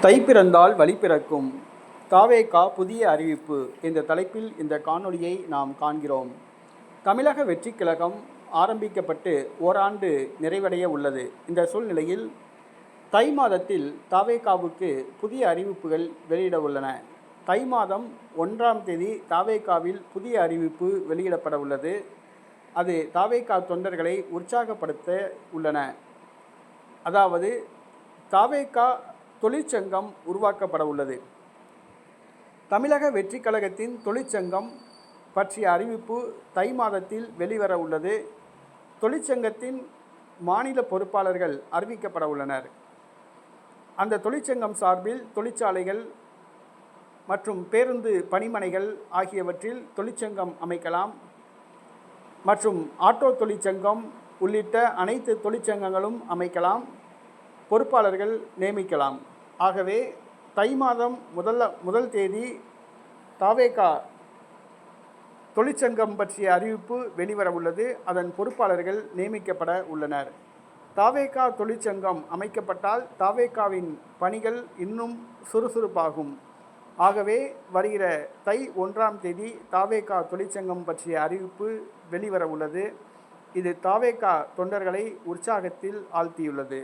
தை பிறந்தால் வழி பிறக்கும். தாவேகா புதிய அறிவிப்பு என்ற தலைப்பில் இந்த காணொளியை நாம் காண்கிறோம். தமிழக வெற்றிக் கழகம் ஆரம்பிக்கப்பட்டு ஓராண்டு நிறைவடைய உள்ளது. இந்த சூழ்நிலையில் தை மாதத்தில் தாவேகாவுக்கு புதிய அறிவிப்புகள் வெளியிட உள்ளன. தை மாதம் 1ஆம் தேதி தாவேகாவில் புதிய அறிவிப்பு வெளியிடப்பட உள்ளது. அது தாவேகா தொண்டர்களை உற்சாகப்படுத்த உள்ளன. அதாவது தாவேகா தொழிற்சங்கம் உருவாக்கப்பட உள்ளது. தமிழக வெற்றி கழகத்தின் தொழிற்சங்கம் பற்றிய அறிவிப்பு தை மாதத்தில் வெளிவர உள்ளது. தொழிற்சங்கத்தின் மாநில பொறுப்பாளர்கள் அறிவிக்கப்பட உள்ளனர். அந்த தொழிற்சங்கம் சார்பில் தொழிற்சாலைகள் மற்றும் பேருந்து பணிமனைகள் ஆகியவற்றில் தொழிற்சங்கம் அமைக்கலாம் மற்றும் ஆட்டோ தொழிற்சங்கம் உள்ளிட்ட அனைத்து தொழிற்சங்கங்களும் அமைக்கலாம், பொறுப்பாளர்கள் நியமிக்கலாம். ஆகவே தை மாதம் முதல் தேதி தாவேகா தொழிற்சங்கம் பற்றிய அறிவிப்பு வெளிவர உள்ளது. அதன் பொறுப்பாளர்கள் நியமிக்கப்பட உள்ளனர். தாவேகா தொழிற்சங்கம் அமைக்கப்பட்டால் தாவேகாவின் பணிகள் இன்னும் சுறுசுறுப்பாகும். ஆகவே வருகிற தை 1ஆம் தேதி தாவேகா தொழிற்சங்கம் பற்றிய அறிவிப்பு வெளிவர உள்ளது. இது தாவேகா தொண்டர்களை உற்சாகத்தில் ஆழ்த்தியுள்ளது.